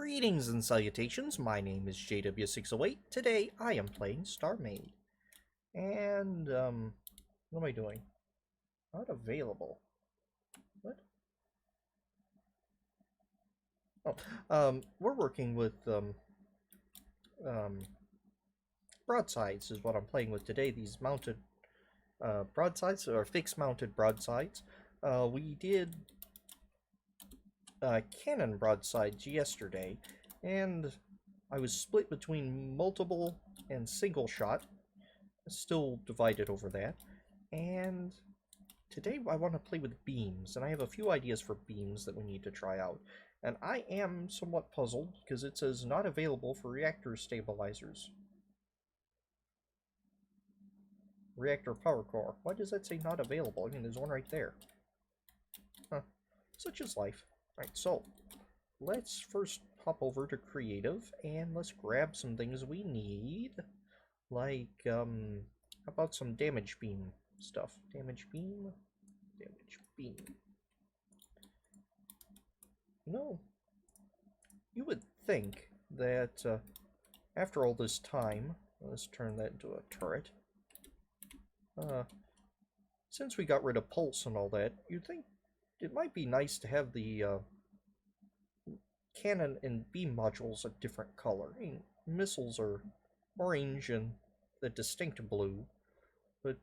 Greetings and salutations, my name is JW608. Today I am playing StarMade. And, what am I doing? Not available. What? Oh, we're working with, broadsides is what I'm playing with today. These mounted, broadsides, or fixed mounted broadsides. We did cannon broadsides yesterday, and I was split between multiple and single shot, still divided over that, and today I want to play with beams, and I have a few ideas for beams that we need to try out, and I am somewhat puzzled because it says not available for reactor stabilizers. Reactor power core. Why does that say not available? I mean, there's one right there. Huh. Such is life. Alright, so let's first hop over to creative and let's grab some things we need. Like, how about some damage beam stuff? Damage beam? Damage beam. No. You would think that after all this time, let's turn that into a turret. Since we got rid of pulse and all that, you'd think it might be nice to have the cannon and beam modules a different color. I mean, missiles are orange and the distinct blue, but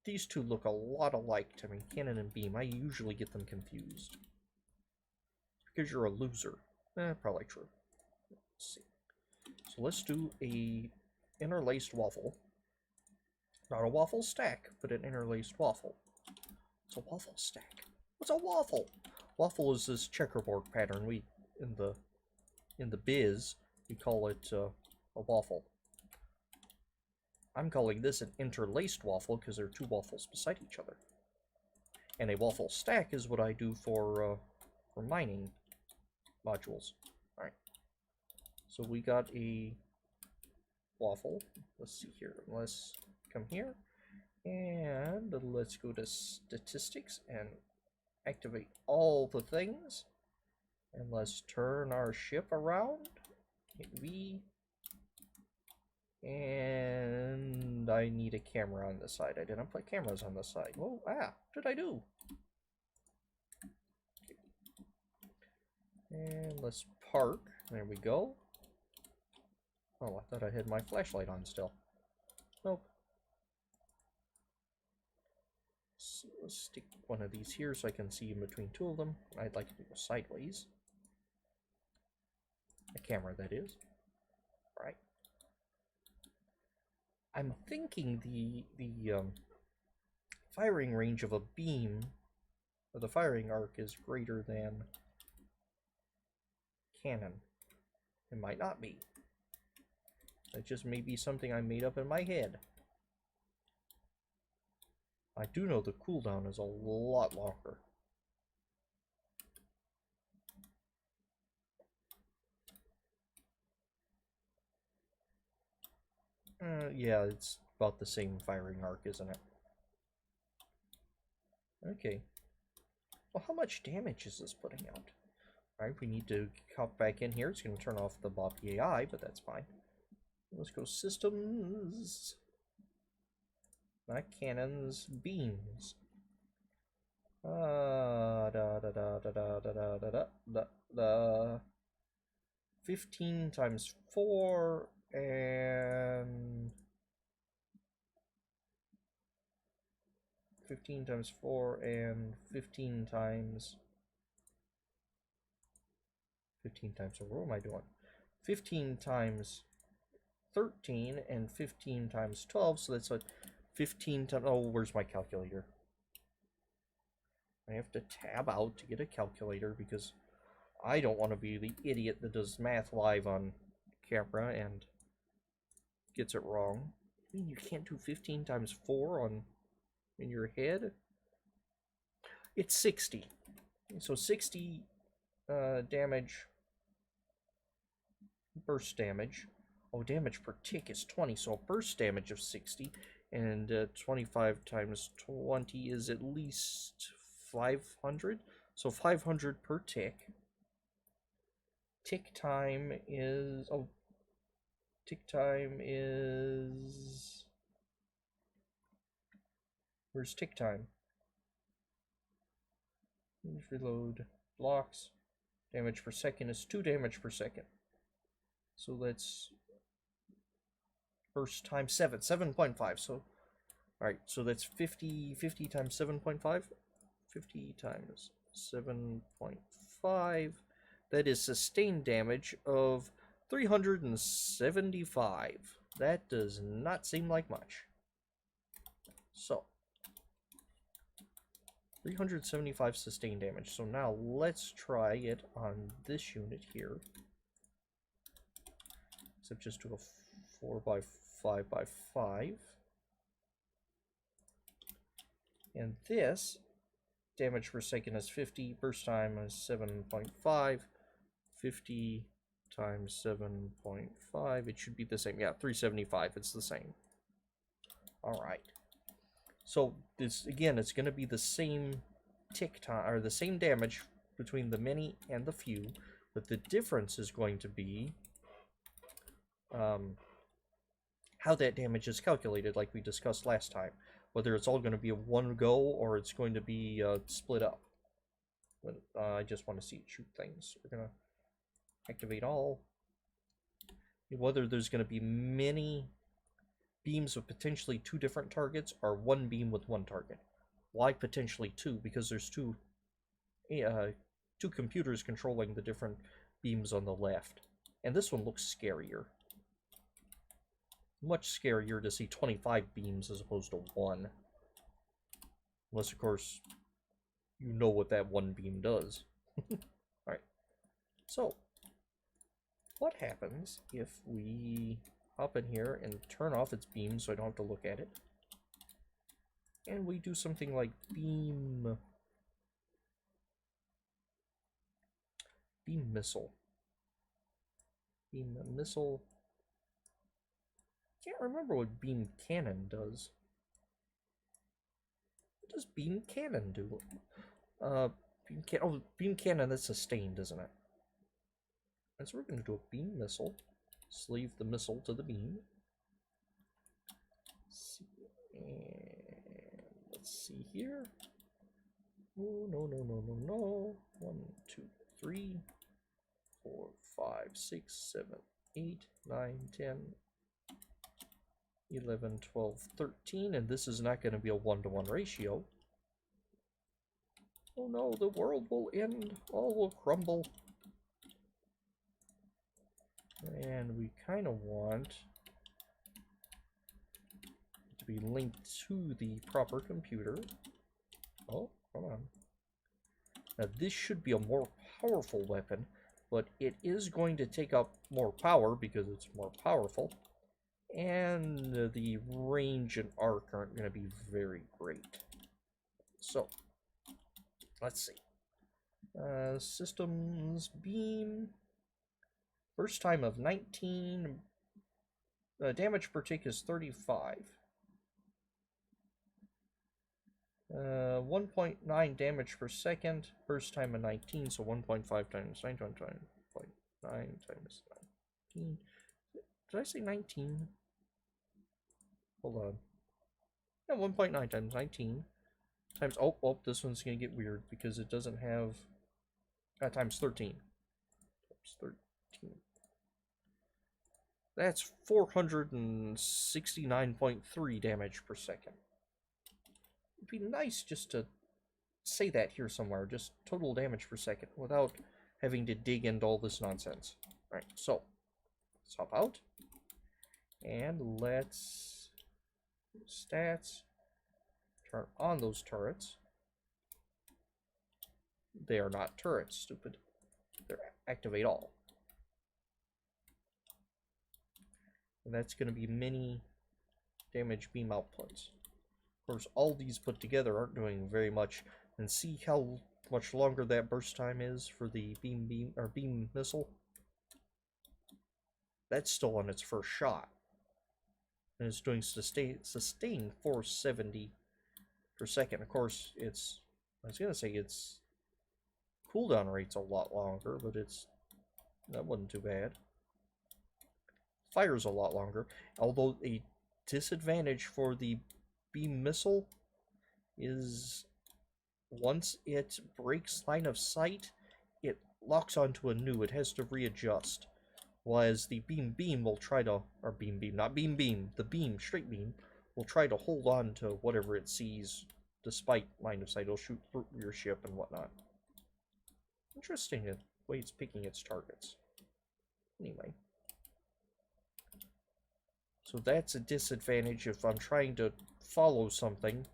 these two look a lot alike to me, cannon and beam. I usually get them confused. Because you're a loser. Probably true. Let's see. So let's do a interlaced waffle. Not a waffle stack, but an interlaced waffle. It's a waffle stack. What's a waffle? Waffle is this checkerboard pattern. We in the biz we call it a waffle. I'm calling this an interlaced waffle because there are two waffles beside each other. And a waffle stack is what I do for mining modules. All right. So we got a waffle. Let's see here. Let's come here and let's go to statistics and activate all the things, and let's turn our ship around. Hit V, and I need a camera on the side. I didn't put cameras on the side. Whoa, what did I do? And let's park. There we go. Oh, I thought I had my flashlight on still. Nope. So let's stick one of these here so I can see in between two of them. I'd like to go sideways. A camera, that is. Alright. I'm thinking the firing range of a beam, or the firing arc, is greater than cannon. It might not be. That just may be something I made up in my head. I do know the cooldown is a lot longer. Yeah, it's about the same firing arc, isn't it? Okay. Well, how much damage is this putting out? Alright, we need to hop back in here. It's going to turn off the Bob AI, but that's fine. Let's go systems. Not cannons, beams. 15 times 4 and 15 times 4 and 15 times 15 times, so what am I doing? 15 times 13 and 15 times 12, so that's what 15 times, oh, where's my calculator? I have to tab out to get a calculator because I don't want to be the idiot that does math live on camera and gets it wrong. I mean, you can't do 15 times 4 in your head? It's 60. So 60 damage, burst damage. Oh, damage per tick is 20, so a burst damage of 60, and 25 times 20 is at least 500, so 500 per tick. tick time is... Oh, tick time is... Where's tick time? Reload. Blocks. Damage per second is 2 damage per second. So that's... Burst times 7.5. So, alright, so that's 50 times 7.5. 50 times 7.5. That is sustained damage of 375. That does not seem like much. So, 375 sustained damage. So now let's try it on this unit here. Except just do a 4x5x5. And this damage per second is 50. Burst time is 7.5. 50 times 7.5. It should be the same. Yeah, 375. It's the same. Alright. So this again, it's going to be the same tick time, or the same damage between the many and the few, but the difference is going to be how that damage is calculated, like we discussed last time. Whether it's all going to be a one go or it's going to be split up. But I just want to see it shoot things. We're going to activate all. Whether there's going to be many beams with potentially 2 different targets or 1 beam with 1 target. Why potentially 2? Because there's two computers controlling the different beams on the left. And this one looks scarier. Much scarier to see 25 beams as opposed to 1. Unless, of course, you know what that 1 beam does. Alright. So, what happens if we hop in here and turn off its beam so I don't have to look at it? And we do something like beam missile. Beam missile. Can't remember what beam cannon does. What does beam cannon do? Beam cannon, that's sustained, isn't it? And so we're going to do a beam missile. Sleeve the missile to the beam. And let's see here. Oh, no. 1, 2, 3, 4, 5, 6, 7, 8, 9, 10, 11, 12, 13. And this is not going to be a 1-to-1 ratio. Oh no, the world will end. All will crumble. And we kind of want it to be linked to the proper computer. Oh, come on. Now this should be a more powerful weapon, but it is going to take up more power because it's more powerful. And the range and arc aren't going to be very great. So, let's see. Systems beam. First time of 19. Damage per tick is 35. 1.9 damage per second. First time of 19, so 1.5 times 9, 1.9 times 19. Did I say 19? Hold on. Yeah, 1.9 times 19 times... Oh, this one's going to get weird because it doesn't have... times 13. Times 13. That's 469.3 damage per second. It'd be nice just to say that here somewhere, just total damage per second, without having to dig into all this nonsense. Alright, so, let's hop out. And let's... Stats. Turn on those turrets. They are not turrets, stupid. They're activate all. And that's going to be mini damage beam outputs. Of course, all these put together aren't doing very much. And see how much longer that burst time is for the beam missile? That's still on its first shot. And it's doing sustained 470 per second. Of course, I was going to say its cooldown rate's a lot longer, but it's That wasn't too bad. Fires a lot longer, although a disadvantage for the beam missile is once it breaks line of sight, it locks onto a new. It has to readjust. Whereas the beam will try to, or not beam, the beam, straight beam, will try to hold on to whatever it sees despite line of sight. It'll shoot through your ship and whatnot. Interesting the way it's picking its targets. Anyway. So that's a disadvantage if I'm trying to follow something.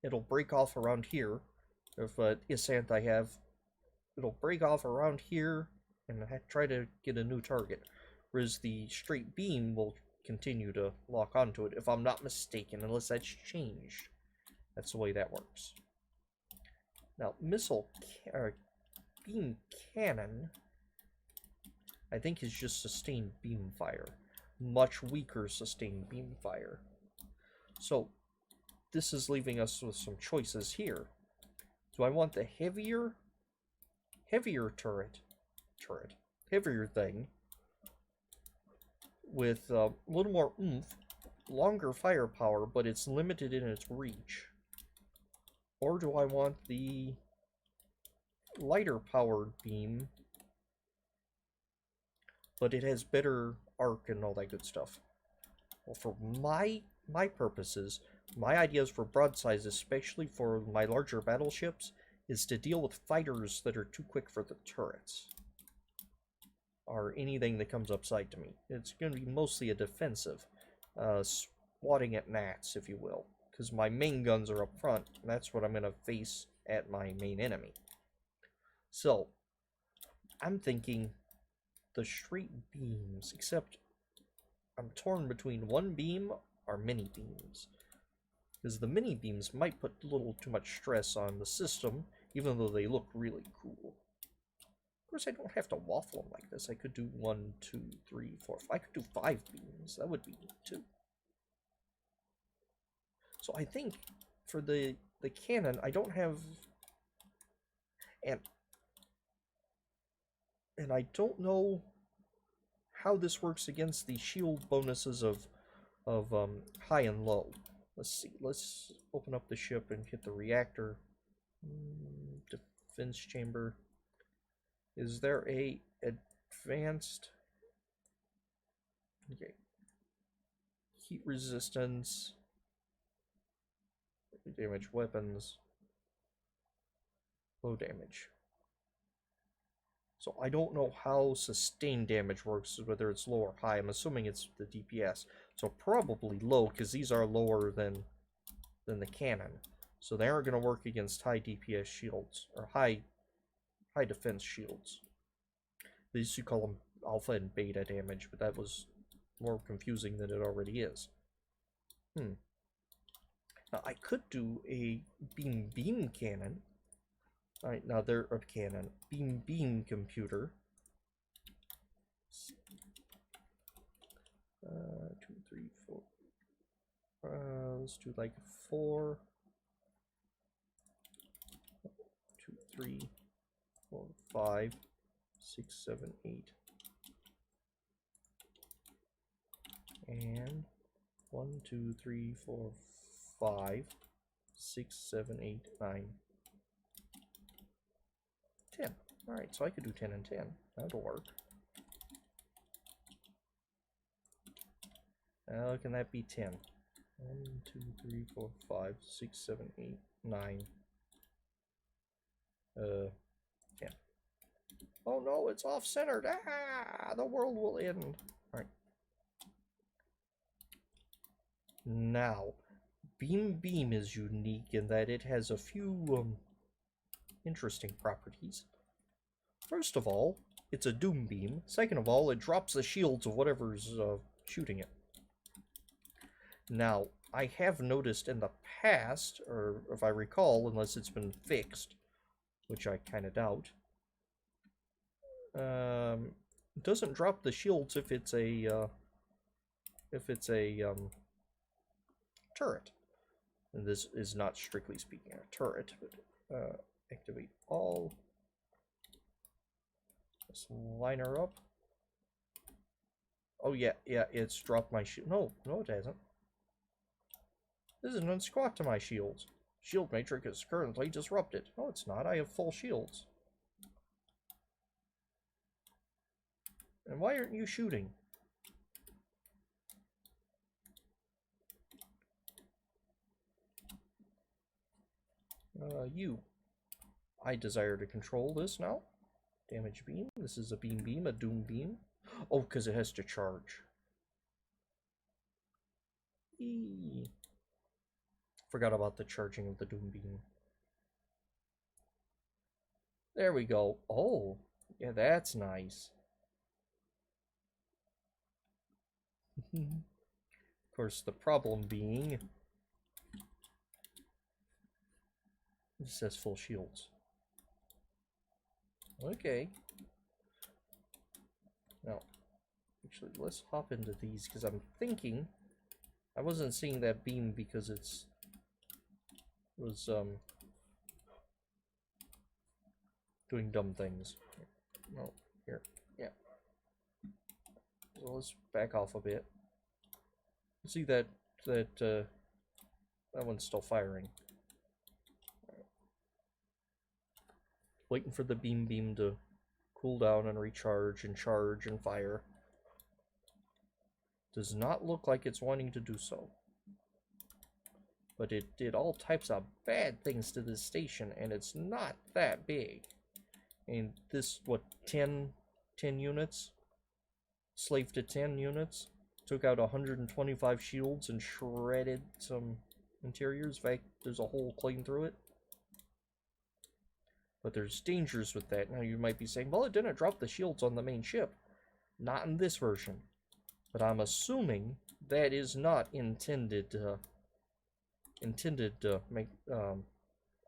It'll break off around here. If Isanth I have, it'll break off around here and try to get a new target. Whereas the straight beam will continue to lock onto it, if I'm not mistaken, unless that's changed. That's the way that works. Now, beam cannon, I think is just sustained beam fire. Much weaker sustained beam fire. So, this is leaving us with some choices here. Do I want the heavier heavier thing with a little more oomph, longer firepower, but it's limited in its reach? Or do I want the lighter powered beam, but it has better arc and all that good stuff? Well, for my purposes, my ideas for broadsides, especially for my larger battleships, is to deal with fighters that are too quick for the turrets. Or anything that comes upside to me. It's going to be mostly a defensive, swatting at gnats, if you will. Because my main guns are up front, and that's what I'm going to face at my main enemy. So, I'm thinking the straight beams, except I'm torn between one beam or mini beams. Because the mini beams might put a little too much stress on the system, even though they look really cool. Of course, I don't have to waffle them like this. I could do 1, 2, 3, 4, 5. I could do 5 beams. That would be neat, too. So I think for the cannon, I don't have... And I don't know how this works against the shield bonuses of high and low. Let's see. Let's open up the ship and hit the reactor. Defense chamber. Is there a advanced... Okay. Heat resistance. Damage weapons. Low damage. So I don't know how sustained damage works, whether it's low or high. I'm assuming it's the DPS. So probably low, because these are lower than the cannon. So they aren't going to work against high DPS shields, or high defense shields. They used to call them alpha and beta damage, but that was more confusing than it already is. Now I could do a beam cannon. Alright, now they're a cannon. Beam computer. 2, 3, 4. Let's do like 4. 2, 3, 4, 5, 6, 7, 8. And 1, 2, 3, 4, 5, 6, 7, 8, 9. 10. Alright, so I could do 10 and 10. That'll work. How can that be 10? 1, 2, 3, 4, 5, 6, 7, 8, 9. 10. Oh no, it's off-centered! Ah! The world will end! Alright. Now, Beam is unique in that it has a few, interesting properties. First of all, it's a doom beam. Second of all, it drops the shields of whatever's shooting it. Now, I have noticed in the past, or if I recall, unless it's been fixed, which I kind of doubt, it doesn't drop the shields if it's a turret. And this is not strictly speaking a turret, but activate all. Let's line her up. Oh yeah, it's dropped my shield. No, it hasn't. This is none squat to my shields. Shield matrix is currently disrupted. No, it's not. I have full shields. And why aren't you shooting? You. I desire to control this now. Damage beam. This is a beam, a doom beam. Oh, because it has to charge. Eee. Forgot about the charging of the doom beam. There we go. Oh, yeah, that's nice. Of course, the problem being it says full shields. Okay. Now, actually, let's hop into these because I'm thinking I wasn't seeing that beam because it was doing dumb things. No, here, yeah. So let's back off a bit. See that one's still firing. Waiting for the beam to cool down and recharge and charge and fire. Does not look like it's wanting to do so. But it did all types of bad things to this station, and it's not that big. And this, what, 10 units? Slave to 10 units? Took out 125 shields and shredded some interiors. In fact, there's a hole clean through it. But there's dangers with that. Now you might be saying, well, it didn't drop the shields on the main ship. Not in this version. But I'm assuming that is not intended to make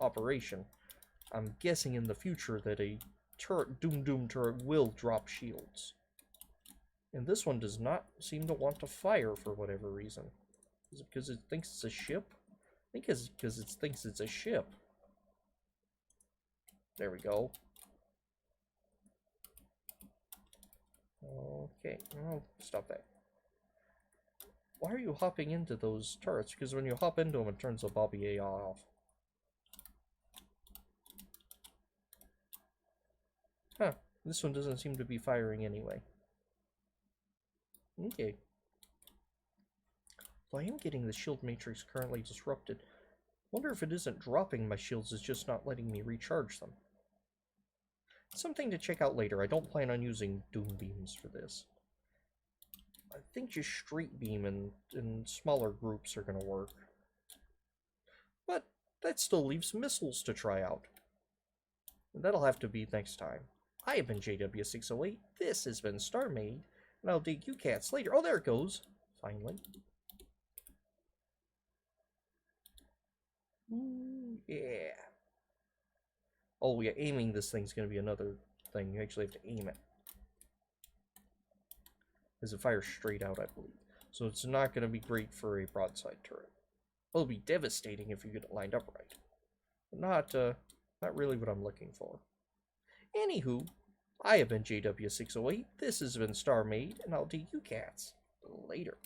operation. I'm guessing in the future that a turret, Doom turret will drop shields. And this one does not seem to want to fire for whatever reason. Is it because it thinks it's a ship? I think it's because it thinks it's a ship. There we go. Okay, oh, stop that. Why are you hopping into those turrets? Because when you hop into them, it turns the Bobby A off. Huh, this one doesn't seem to be firing anyway. Okay. Well, I am getting the shield matrix currently disrupted. Wonder if it isn't dropping my shields, it's just not letting me recharge them. Something to check out later. I don't plan on using doom beams for this. I think just straight beam and smaller groups are going to work. But that still leaves missiles to try out. And that'll have to be next time. I have been JW608. This has been StarMade. And I'll dig you cats later. Oh, there it goes. Finally. Ooh, yeah. Oh, yeah, aiming this thing's going to be another thing. You actually have to aim it. Because it fires straight out, I believe. So it's not going to be great for a broadside turret. It'll be devastating if you get it lined up right. But not really what I'm looking for. Anywho, I have been JW608. This has been StarMade, and I'll dig you cats later.